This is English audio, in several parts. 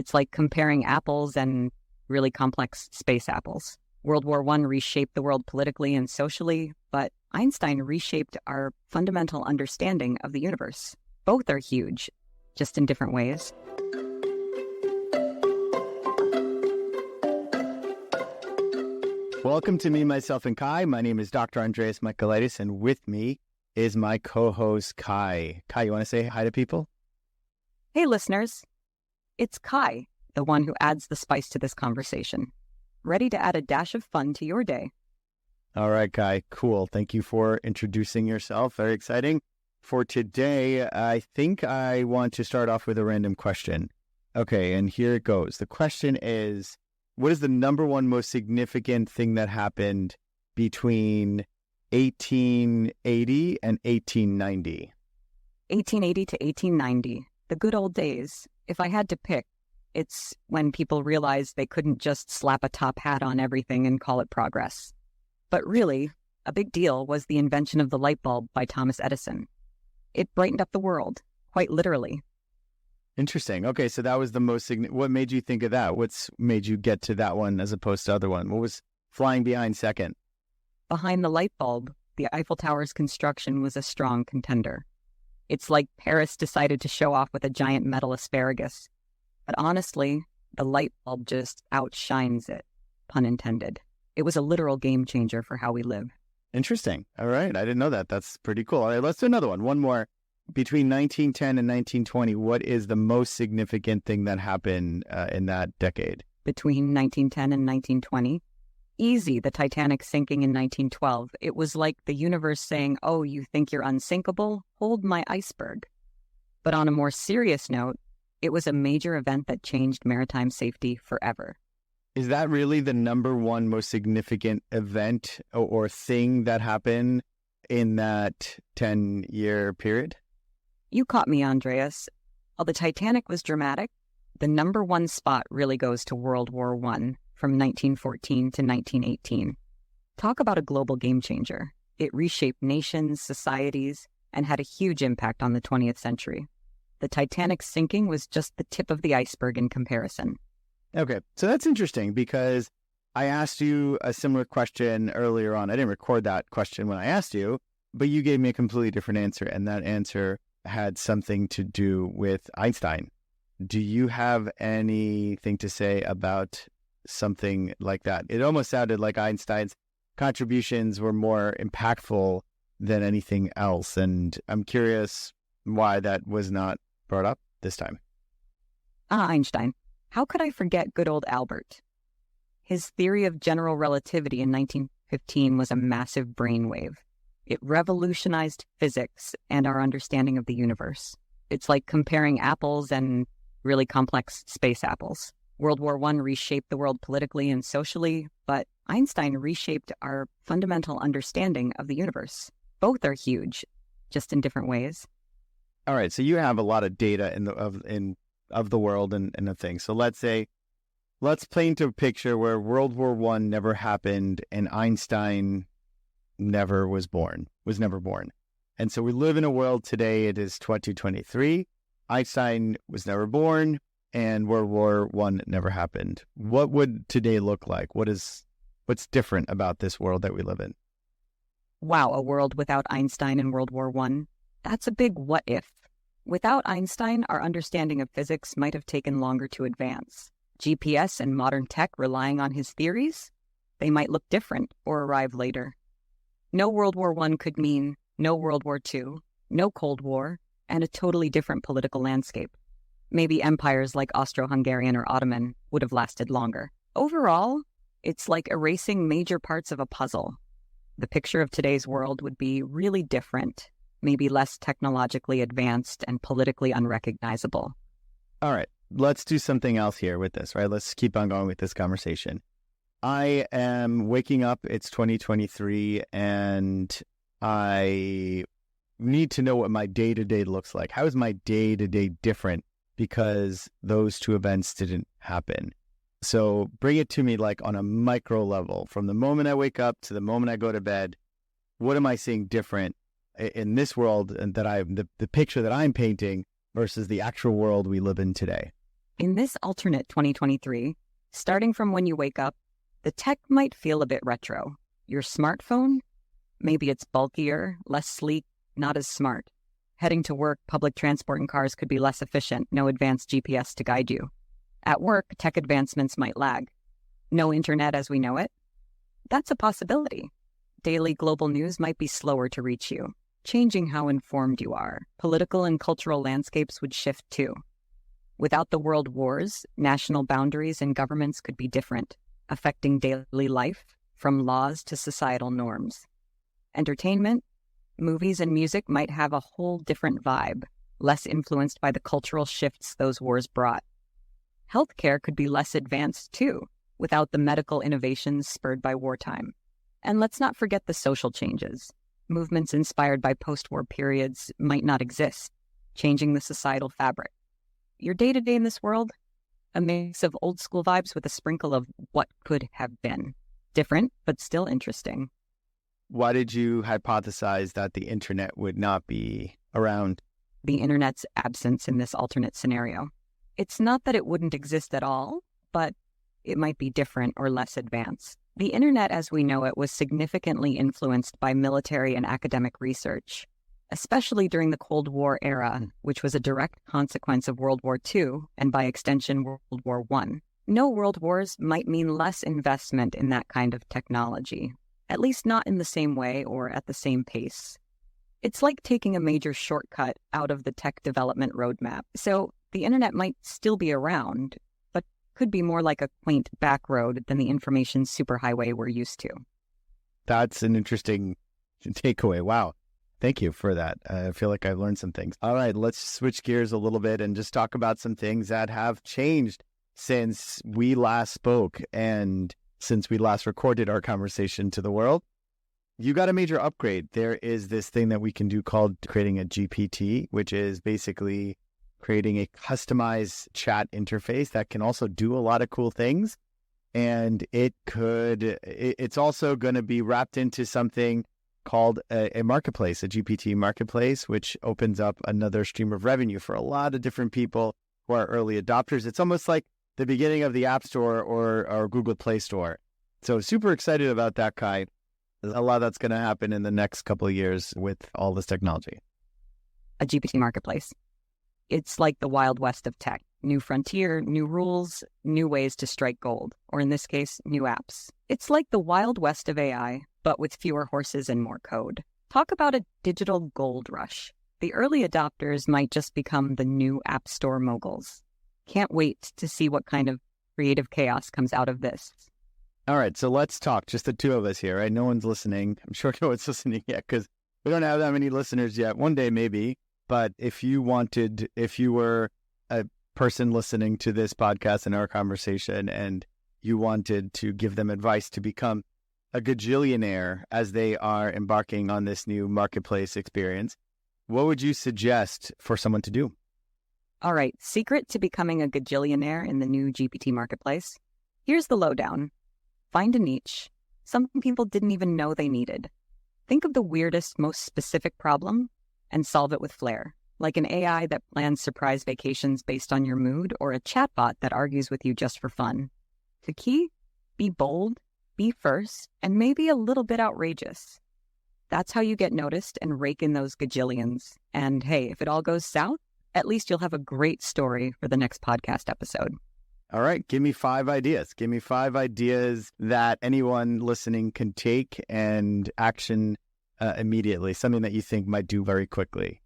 It's like comparing apples and really complex space apples. World War I reshaped the world politically and socially, but Einstein reshaped our fundamental understanding of the universe. Both are huge, just in different ways. Welcome to Me, Myself, and Kai. My name is Dr. Andreas Michaelitis, and with me is my co-host, Kai. Kai, you want to say hi to people? Hey, listeners. It's Kai, the one who adds the spice to this conversation. Ready to add a dash of fun to your day. All right, Kai. Cool. Thank you for introducing yourself. Very exciting. For today, I think I want to start off with a random question. Okay, and here it goes. The question is, what is the number one most significant thing that happened between 1880 and 1890? 1880 to 1890, the good old days. If I had to pick, it's when people realized they couldn't just slap a top hat on everything and call it progress. But really, a big deal was the invention of the light bulb by Thomas Edison. It brightened up the world, quite literally. Interesting. Okay, so that was the most significant. What made you think of that? What's made you get to that one as opposed to other one? What was flying behind second? Behind the light bulb, the Eiffel Tower's construction was a strong contender. It's like Paris decided to show off with a giant metal asparagus. But honestly, the light bulb just outshines it, pun intended. It was a literal game changer for how we live. Interesting. All right. I didn't know that. That's pretty cool. All right, let's do another one. One more. Between 1910 and 1920, what is the most significant thing that happened in that decade? Between 1910 and 1920? Easy, the Titanic sinking in 1912. It was like the universe saying, oh, you think you're unsinkable? Hold my iceberg. But on a more serious note, it was a major event that changed maritime safety forever. Is that really the number one most significant event or thing that happened in that 10-year period? You caught me, Andreas. While the Titanic was dramatic, the number one spot really goes to World War I from 1914 to 1918. Talk about a global game changer. It reshaped nations, societies, and had a huge impact on the 20th century. The Titanic sinking was just the tip of the iceberg in comparison. Okay, so that's interesting because I asked you a similar question earlier on. I didn't record that question when I asked you, but you gave me a completely different answer, and that answer had something to do with Einstein. Do you have anything to say about something like that? It almost sounded like Einstein's contributions were more impactful than anything else, and I'm curious why that was not brought up this time. Einstein. How could I forget good old Albert? His theory of general relativity in 1915 was a massive brainwave. It revolutionized physics and our understanding of the universe. It's like comparing apples and really complex space apples. World War I reshaped the world politically and socially, but Einstein reshaped our fundamental understanding of the universe. Both are huge, just in different ways. All right, so you have a lot of data of the world and the thing. So let's paint a picture where World War I never happened and Einstein never was never born. And so we live in a world today, it is 2023. Einstein was never born and World War I never happened. What would today look like? What's different about this world that we live in? Wow, a world without Einstein and World War I? That's a big what if. Without Einstein, our understanding of physics might have taken longer to advance. GPS and modern tech relying on his theories? They might look different or arrive later. No World War I could mean no World War II, no Cold War, and a totally different political landscape. Maybe empires like Austro-Hungarian or Ottoman would have lasted longer. Overall, it's like erasing major parts of a puzzle. The picture of today's world would be really different, maybe less technologically advanced and politically unrecognizable. All right, let's do something else here with this, right? Let's keep on going with this conversation. I am waking up, it's 2023, and I need to know what my day-to-day looks like. How is my day-to-day different because those two events didn't happen? So bring it to me like on a micro level, from the moment I wake up to the moment I go to bed. What am I seeing different in this world and that the picture that I'm painting versus the actual world we live in today? In this alternate 2023, starting from when you wake up, the tech might feel a bit retro. Your smartphone? Maybe it's bulkier, less sleek, not as smart. Heading to work, public transport and cars could be less efficient, no advanced GPS to guide you. At work, tech advancements might lag. No internet as we know it? That's a possibility. Daily global news might be slower to reach you, changing how informed you are. Political and cultural landscapes would shift too. Without the world wars, national boundaries and governments could be different, affecting daily life, from laws to societal norms. Entertainment, movies and music might have a whole different vibe, less influenced by the cultural shifts those wars brought. Healthcare could be less advanced too, without the medical innovations spurred by wartime. And let's not forget the social changes. Movements inspired by post-war periods might not exist, changing the societal fabric. Your day-to-day in this world? A mix of old-school vibes with a sprinkle of what could have been. Different, but still interesting. Why did you hypothesize that the internet would not be around? The internet's absence in this alternate scenario. It's not that it wouldn't exist at all, but it might be different or less advanced. The internet as we know it was significantly influenced by military and academic research, especially during the Cold War era, which was a direct consequence of World War II and by extension World War I. No world wars might mean less investment in that kind of technology, at least not in the same way or at the same pace. It's like taking a major shortcut out of the tech development roadmap. So the internet might still be around, but could be more like a quaint back road than the information superhighway we're used to. That's an interesting takeaway. Wow. Thank you for that. I feel like I've learned some things. All right, let's switch gears a little bit and just talk about some things that have changed since we last spoke and since we last recorded our conversation to the world. You got a major upgrade. There is this thing that we can do called creating a GPT, which is basically creating a customized chat interface that can also do a lot of cool things. And it's also going to be wrapped into something called a marketplace, a GPT marketplace, which opens up another stream of revenue for a lot of different people who are early adopters. It's almost like the beginning of the App Store or Google Play Store. So super excited about that, Kai. A lot that's going to happen in the next couple of years with all this technology. A GPT marketplace. It's like the Wild West of tech. New frontier, new rules, new ways to strike gold, or in this case, new apps. It's like the Wild West of AI, but with fewer horses and more code. Talk about a digital gold rush. The early adopters might just become the new App Store moguls. Can't wait to see what kind of creative chaos comes out of this. All right, so let's talk. Just the two of us here, right? No one's listening. I'm sure no one's listening yet because we don't have that many listeners yet. One day, maybe. But if you were a person listening to this podcast and our conversation and you wanted to give them advice to become a gajillionaire as they are embarking on this new marketplace experience, what would you suggest for someone to do? All right, secret to becoming a gajillionaire in the new GPT marketplace. Here's the lowdown. Find a niche. Some people didn't even know they needed. Think of the weirdest, most specific problem and solve it with flair, like an AI that plans surprise vacations based on your mood or a chatbot that argues with you just for fun. The key? Be bold, be first, and maybe a little bit outrageous. That's how you get noticed and rake in those gajillions. And hey, if it all goes south, at least you'll have a great story for the next podcast episode. All right, give me 5 ideas. Give me 5 ideas that anyone listening can take and action immediately, something that you think might do very quickly.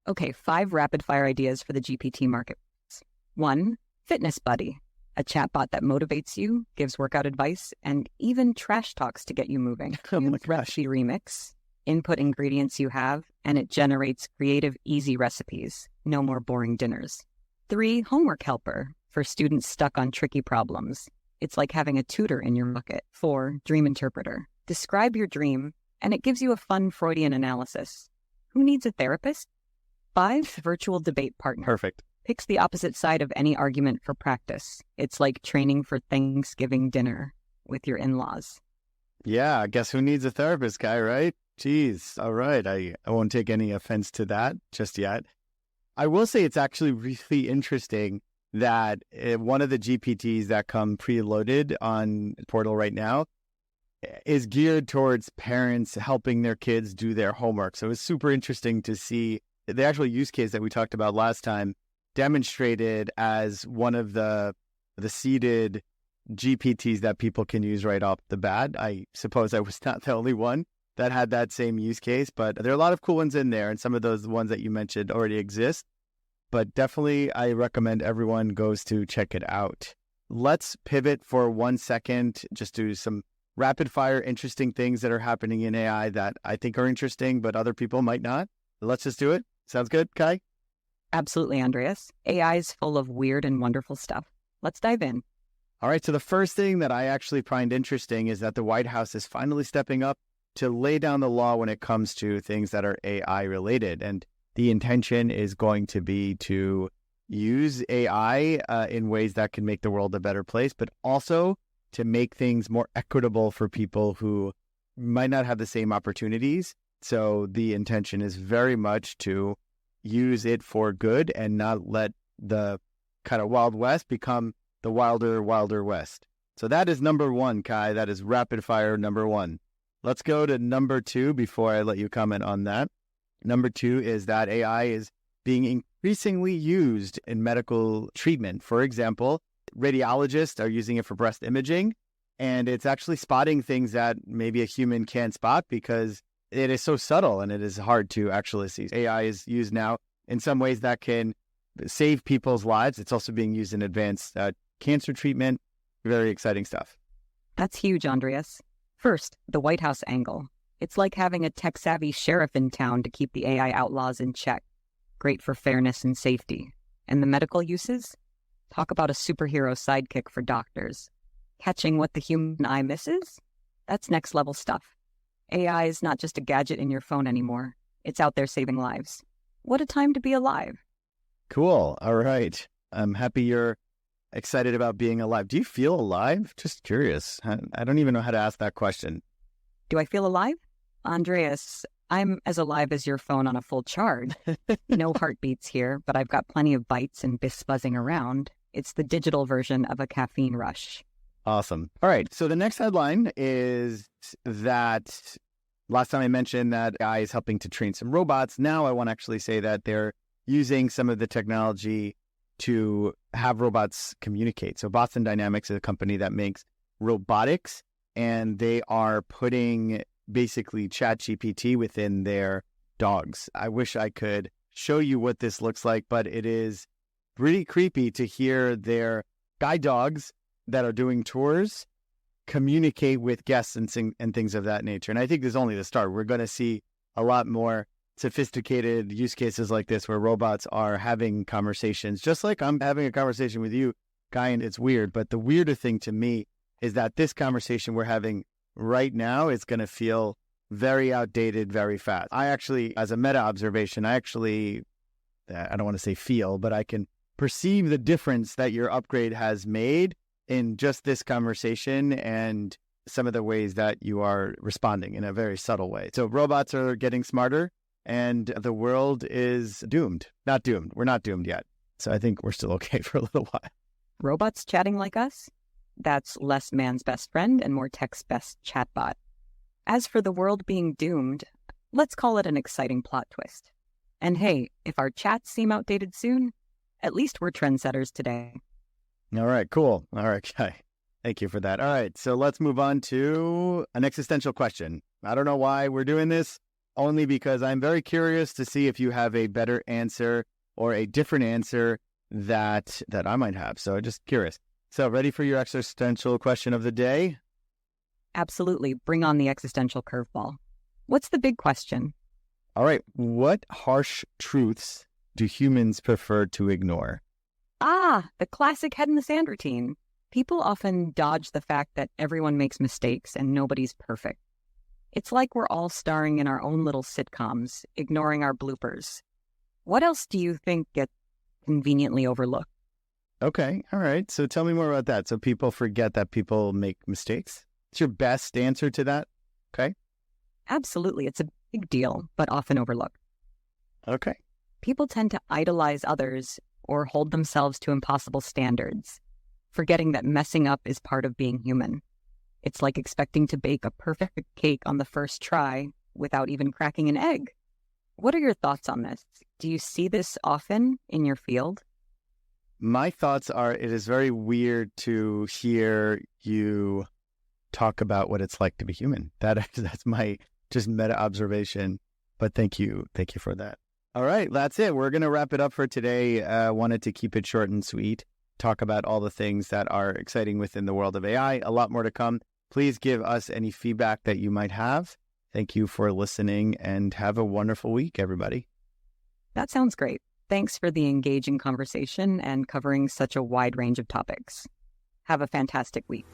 Okay, 5 rapid-fire ideas for the GPT marketplace. 1, Fitness Buddy, a chatbot that motivates you, gives workout advice, and even trash talks to get you moving. Oh my gosh. Recipe remix, input ingredients you have, and it generates creative, easy recipes. No more boring dinners. 3, Homework Helper, for students stuck on tricky problems. It's like having a tutor in your bucket. 4, Dream Interpreter. Describe your dream, and it gives you a fun Freudian analysis. Who needs a therapist? 5, Virtual Debate Partner. Perfect. Picks the opposite side of any argument for practice. It's like training for Thanksgiving dinner with your in-laws. Yeah, I guess who needs a therapist, Kai, right? Jeez. All right. I won't take any offense to that just yet. I will say it's actually really interesting that one of the GPTs that come preloaded on Portal right now is geared towards parents helping their kids do their homework. So it's super interesting to see the actual use case that we talked about last time demonstrated as one of the seeded GPTs that people can use right off the bat. I suppose I was not the only one that had that same use case, but there are a lot of cool ones in there, and some of those ones that you mentioned already exist. But definitely, I recommend everyone goes to check it out. Let's pivot for 1 second, just do some rapid fire interesting things that are happening in AI that I think are interesting, but other people might not. Let's just do it. Sounds good, Kai? Absolutely, Andreas. AI is full of weird and wonderful stuff. Let's dive in. All right, so the first thing that I actually find interesting is that the White House is finally stepping up to lay down the law when it comes to things that are AI related. And the intention is going to be to use AI in ways that can make the world a better place, but also to make things more equitable for people who might not have the same opportunities. So the intention is very much to use it for good and not let the kind of Wild West become the wilder West. So that is number one, Kai. That is rapid fire number one. Let's go to number two before I let you comment on that. Number two is that AI is being increasingly used in medical treatment. For example, radiologists are using it for breast imaging, and it's actually spotting things that maybe a human can't spot because it is so subtle and it is hard to actually see. AI is used now in some ways that can save people's lives. It's also being used in advanced cancer treatment. Very exciting stuff. That's huge, Andreas. First, the White House angle. It's like having a tech-savvy sheriff in town to keep the AI outlaws in check. Great for fairness and safety. And the medical uses? Talk about a superhero sidekick for doctors. Catching what the human eye misses? That's next-level stuff. AI is not just a gadget in your phone anymore. It's out there saving lives. What a time to be alive. Cool. All right. I'm happy you're excited about being alive. Do you feel alive? Just curious. I don't even know how to ask that question. Do I feel alive? Andreas, I'm as alive as your phone on a full charge. No heartbeats here, but I've got plenty of bytes and bits buzzing around. It's the digital version of a caffeine rush. Awesome. All right. So the next headline is that last time I mentioned that AI is helping to train some robots. Now I want to actually say that they're using some of the technology to have robots communicate. So Boston Dynamics is a company that makes robotics, and they are putting basically ChatGPT within their dogs. I wish I could show you what this looks like, but it is pretty creepy to hear their guide dogs that are doing tours communicate with guests and things of that nature. And I think this is only the start. We're going to see a lot more sophisticated use cases like this where robots are having conversations, just like I'm having a conversation with you, Guy, and it's weird. But the weirder thing to me is that this conversation we're having right now is going to feel very outdated very fast. I actually, as a meta observation, I don't want to say feel, but I can perceive the difference that your upgrade has made in just this conversation and some of the ways that you are responding in a very subtle way. So robots are getting smarter and the world is doomed. Not doomed. We're not doomed yet. So I think we're still okay for a little while. Robots chatting like us? That's less man's best friend and more tech's best chatbot. As for the world being doomed, let's call it an exciting plot twist. And hey, if our chats seem outdated soon, at least we're trendsetters today. All right, cool. All right, Kai. Thank you for that. All right, so let's move on to an existential question. I don't know why we're doing this, only because I'm very curious to see if you have a better answer or a different answer that I might have. So just curious. So ready for your existential question of the day? Absolutely. Bring on the existential curveball. What's the big question? All right. What harsh truths do humans prefer to ignore? The classic head in the sand routine. People often dodge the fact that everyone makes mistakes and nobody's perfect. It's like we're all starring in our own little sitcoms, ignoring our bloopers. What else do you think gets conveniently overlooked? Okay. All right. So tell me more about that. So people forget that people make mistakes? What's your best answer to that? Okay. Absolutely. It's a big deal, but often overlooked. Okay. People tend to idolize others or hold themselves to impossible standards, forgetting that messing up is part of being human. It's like expecting to bake a perfect cake on the first try without even cracking an egg. What are your thoughts on this? Do you see this often in your field? My thoughts are it is very weird to hear you talk about what it's like to be human. That's my just meta observation. But thank you for that. All right, that's it. We're going to wrap it up for today. Wanted to keep it short and sweet. Talk about all the things that are exciting within the world of AI. A lot more to come. Please give us any feedback that you might have. Thank you for listening and have a wonderful week, everybody. That sounds great. Thanks for the engaging conversation and covering such a wide range of topics. Have a fantastic week.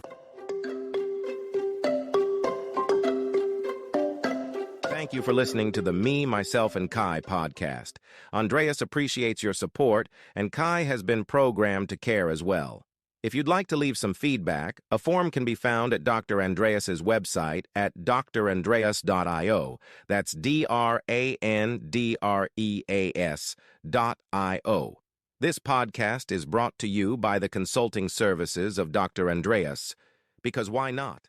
Thank you for listening to the Me, Myself, and Kai podcast. Andreas appreciates your support, and Kai has been programmed to care as well. If you'd like to leave some feedback, a form can be found at Dr. Andreas's website at drandreas.io. That's drandreas.io. This podcast is brought to you by the consulting services of Dr. Andreas, because why not?